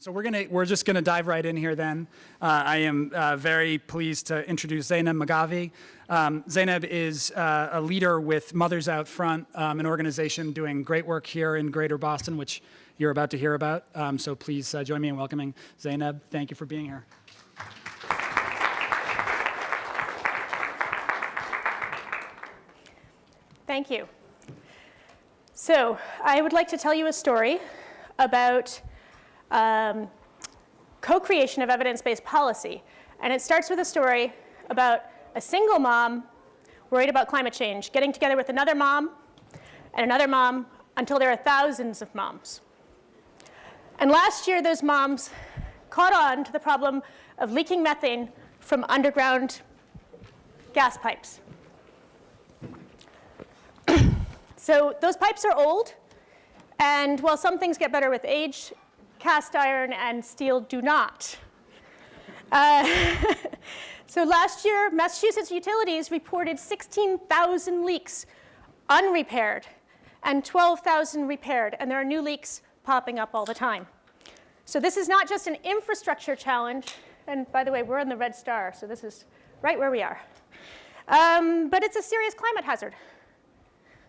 So we're just gonna dive right in here then. I am very pleased to introduce Zeyneb Magavi. Zeyneb is a leader with Mothers Out Front, an organization doing great work here in Greater Boston, which you're about to hear about. So please join me in welcoming Zeyneb. Thank you for being here. Thank you. So I would like to tell you a story about co-creation of evidence-based policy. And it starts with a story about a single mom worried about climate change, getting together with another mom and another mom until there are thousands of moms. And last year, those moms caught on to the problem of leaking methane from underground gas pipes. So those pipes are old, and while some things get better with age, cast iron and steel do not. So last year, Massachusetts utilities reported 16,000 leaks unrepaired and 12,000 repaired, and there are new leaks popping up all the time. So this is not just an infrastructure challenge, and by the way, we're in the red star, so this is right where we are. But it's a serious climate hazard.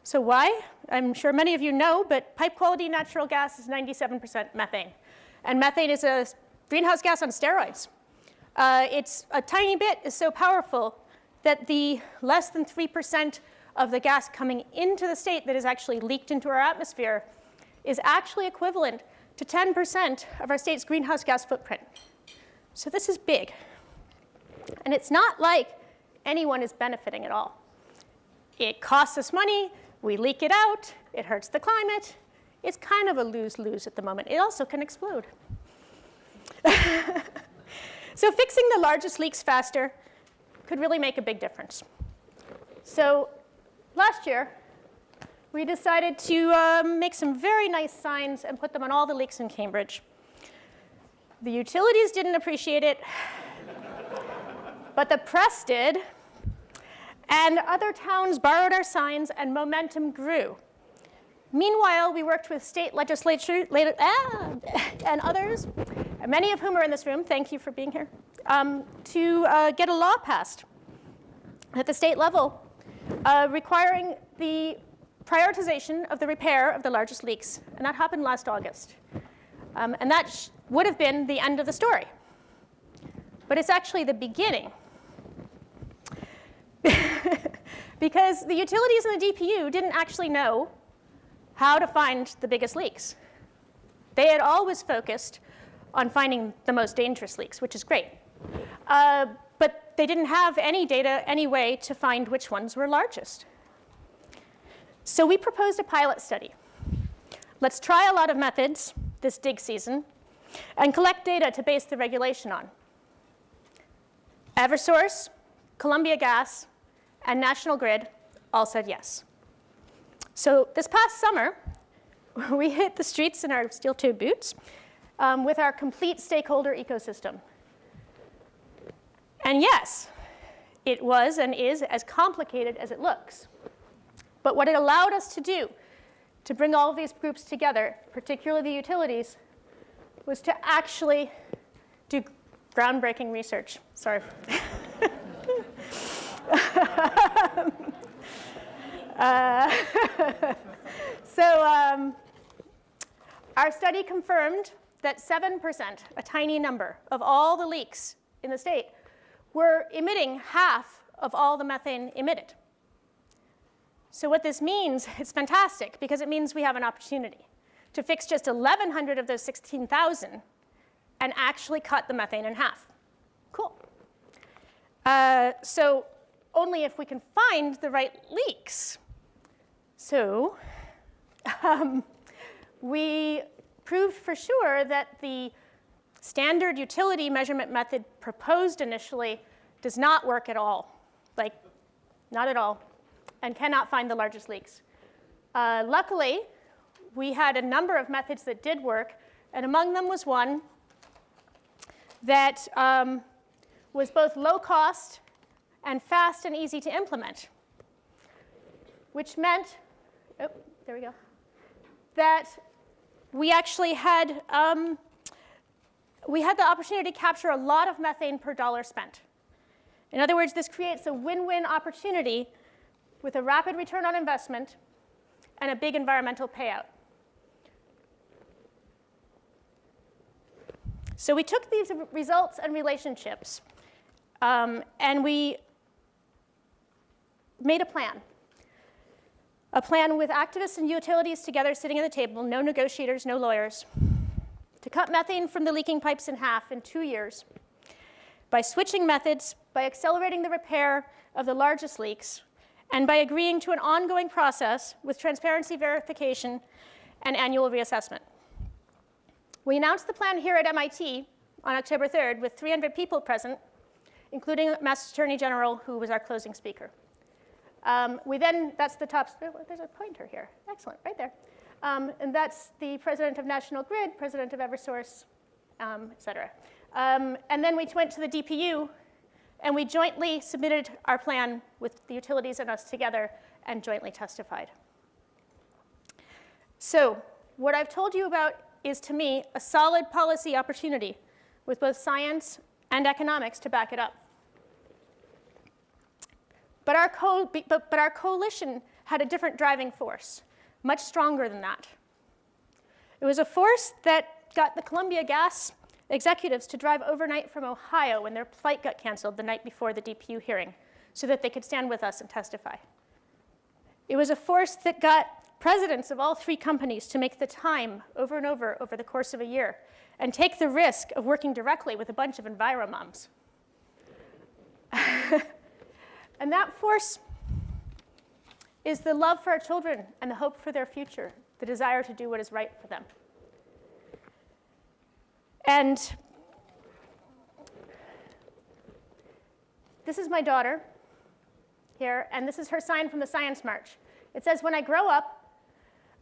So why? I'm sure many of you know, but pipe quality natural gas is 97% methane. And methane is a greenhouse gas on steroids. It's a tiny bit is so powerful that the less than 3% of the gas coming into the state that is actually leaked into our atmosphere is actually equivalent to 10% of our state's greenhouse gas footprint. So this is big. And it's not like anyone is benefiting at all. It costs us money, we leak it out, it hurts the climate. It's kind of a lose-lose at the moment. It also can explode. So fixing the largest leaks faster could really make a big difference. So last year, we decided to make some very nice signs and put them on all the leaks in Cambridge. The utilities didn't appreciate it, but the press did. And other towns borrowed our signs, and momentum grew. Meanwhile, we worked with state legislature and others, many of whom are in this room, thank you for being here, to get a law passed at the state level requiring the prioritization of the repair of the largest leaks. And that happened last August. And that would have been the end of the story. But it's actually the beginning. Because the utilities and the DPU didn't actually know how to find the biggest leaks. They had always focused on finding the most dangerous leaks, which is great. But they didn't have any data, any way to find which ones were largest. So we proposed a pilot study. Let's try a lot of methods this dig season and collect data to base the regulation on. Eversource, Columbia Gas, and National Grid all said yes. So this past summer, we hit the streets in our steel-toed boots with our complete stakeholder ecosystem. And yes, it was and is as complicated as it looks. But what it allowed us to do to bring all of these groups together, particularly the utilities, was to actually do groundbreaking research. Sorry. Our study confirmed that 7%, a tiny number, of all the leaks in the state were emitting half of all the methane emitted. So what this means, it's fantastic, because it means we have an opportunity to fix just 1,100 of those 16,000 and actually cut the methane in half. Cool. So only if we can find the right leaks. So we proved for sure that the standard utility measurement method proposed initially does not work at all, like not at all, and cannot find the largest leaks. Luckily, we had a number of methods that did work, and among them was one that was both low cost and fast and easy to implement, which meant, oh, there we go, that we actually had we had the opportunity to capture a lot of methane per dollar spent. In other words, this creates a win-win opportunity with a rapid return on investment and a big environmental payout. So we took these results and relationships, and we made a plan with activists and utilities together sitting at the table, no negotiators, no lawyers, to cut methane from the leaking pipes in half in 2 years by switching methods, by accelerating the repair of the largest leaks, and by agreeing to an ongoing process with transparency verification and annual reassessment. We announced the plan here at MIT on October 3rd with 300 people present, including Mass Attorney General, who was our closing speaker. That's the top, there's a pointer here. Excellent, right there. And that's the president of National Grid, president of Eversource, et cetera. And then we went to the DPU, and we jointly submitted our plan with the utilities and us together and jointly testified. So what I've told you about is, to me, a solid policy opportunity with both science and economics to back it up. But our coalition had a different driving force, much stronger than that. It was a force that got the Columbia Gas executives to drive overnight from Ohio when their flight got canceled the night before the DPU hearing so that they could stand with us and testify. It was a force that got presidents of all 3 companies to make the time over and over the course of a year and take the risk of working directly with a bunch of enviromoms. And that force is the love for our children and the hope for their future, the desire to do what is right for them. And this is my daughter here, and this is her sign from the Science March. It says, "When I grow up,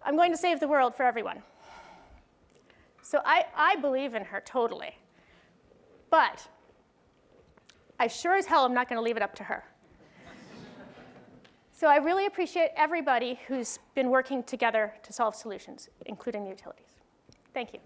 I'm going to save the world for everyone." So I believe in her totally. But I sure as hell am not going to leave it up to her. So I really appreciate everybody who's been working together to solve solutions, including the utilities. Thank you.